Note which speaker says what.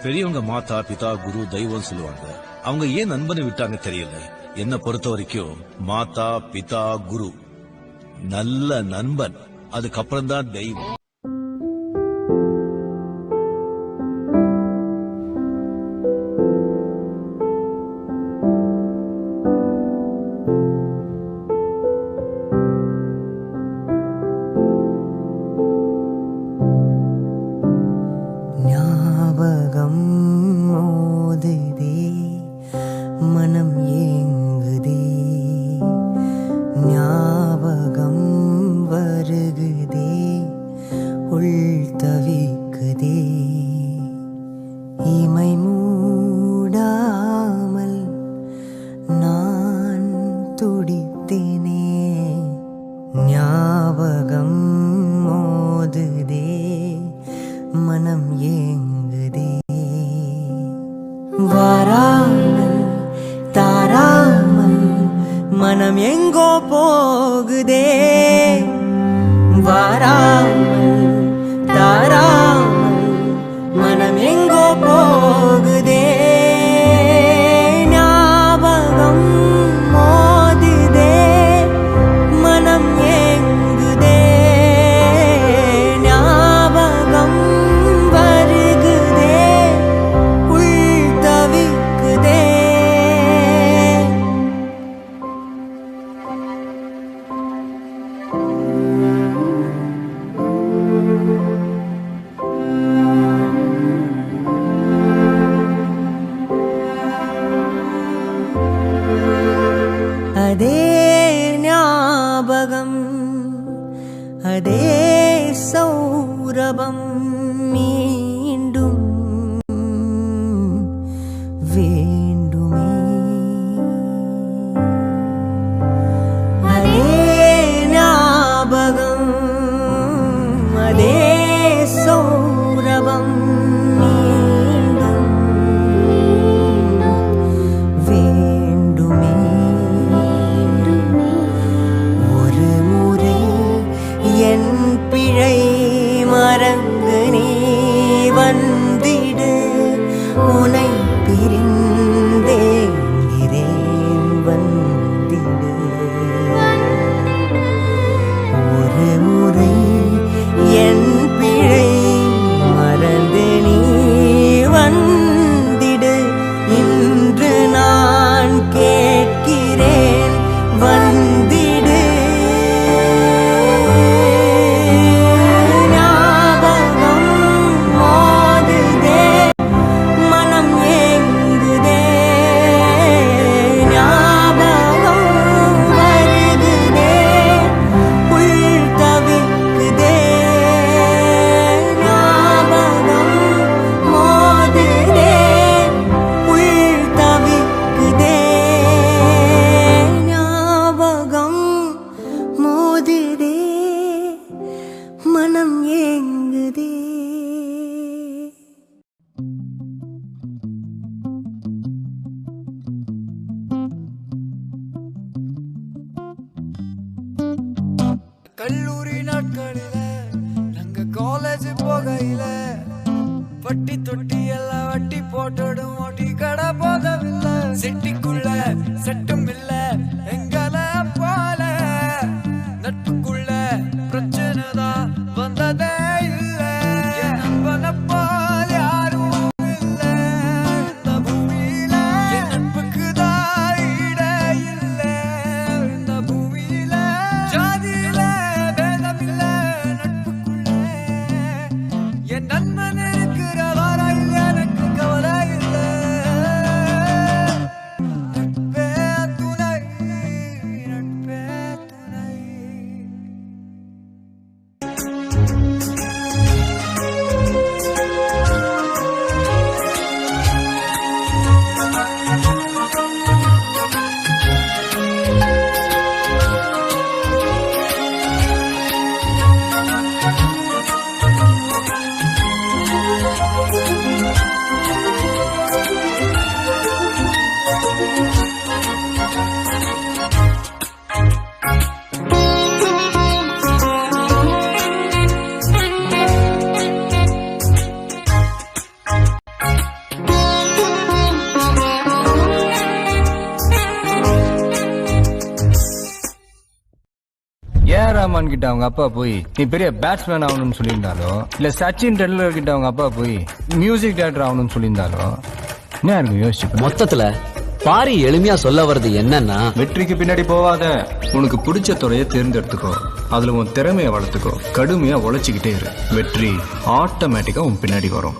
Speaker 1: பெரியவங்க மாதா பிதா குரு தெய்வம் சொல்லுவாங்க. அவங்க ஏன் நண்பனை விட்டாங்க தெரியல. என்ன பொறுத்த வரைக்கும் மாதா பிதா குரு நல்ல நண்பன், அதுக்கப்புறம் தான் தெய்வம்.
Speaker 2: ஞாபகம் மோதுதே, மனம் ஏங்குதே, ஞாபகம் வருகுதே, உள் தவிக்குதே, இமை மூடாமல் நான் துடித்தேனே. ஞாபகம் மோதுதே, மனம் ஏங்குதே, வாராமல் தாராமல் மனம் எங்கோ போகுதே. வாராமல் தாராமல் மனம் எங்கோ போகுதே. ஞாபகம் மோதுதே, மனம் ஏங்குதே, ஞாபகம் வருகுதே, உள் தவிக்குதே. அதே ஞாபகம், அதே சௌரபம் மீண்டும் வேண்டுமே. அதே ஞாபகம், அதே சௌரபம் மீண்டும் வேண்டுமே. ஒரு முறை என் பிழை மறந்து நீ வந்திடு, உனை பிரிந்தேங்கிறேன் வந்திடு. ஒரு முறை என் பிழை மறந்து நீ வந்திடு, இன்று நான் கேட்கிறேன் வந்திடு. ஞாபகம் மோதுதே, மனம் ஏங்குதே, ஞாபகம் வருகுதே, உள் தவிக்குதே. ஞாபகம் மோதுதே, உள் தவிக்குதே. ஞாபகம் மோதுதே, மனம் ஏங்குதே.
Speaker 3: கல்லூரி நாட்களில நாங்க காலேஜ் போகையில வட்டி தொட்டி எல்லாம் வட்டி போட்டுடும், ஓட்டி கடை போதவில்லை. சிட்டிக்குள்ள செட்டும் இல்ல எங்கள போல, நட்புக்குள்ள பிரச்சனை தான் வந்ததே இல்ல. என் நண்பனை போல் யாரும் இல்ல இந்த பூமியில. என் நட்புக்கு தான் ஈடே இல்ல இந்த பூமியில. ஜாதியில பேதம் இல்ல நட்புக்குள்ள, என் நண்பன் இருக்கிற வரையில் எனக்கு கவலை இல்லை. நட்பே
Speaker 4: ரஹ்மான் கிட்ட அவங்க அப்பா போய் நீ பெரிய பேட்ஸ்மேன் ஆகணும்னு சொல்லியிருந்தாலோ இல்ல சச்சின் டெண்டுல்கர் கிட்ட அவங்க அப்பா போய் மியூசிக் டைரக்டர் ஆகணும்னு சொல்லியிருந்தாலோ என்ன இருக்கும் யோசிச்சு.
Speaker 5: மொத்தத்துல பாரி எளிமையா சொல்ல வர்றது என்னன்னா,
Speaker 4: வெற்றிக்கு பின்னாடி போவாத, உனக்கு பிடிச்ச துறையை தேர்ந்தெடுத்துக்கோ, அதுல உன் திறமையை வளர்த்துக்கோ, கடுமையா உழைச்சிக்கிட்டே இரு, வெற்றி ஆட்டோமேட்டிக்கா உன் பின்னாடி வரும்.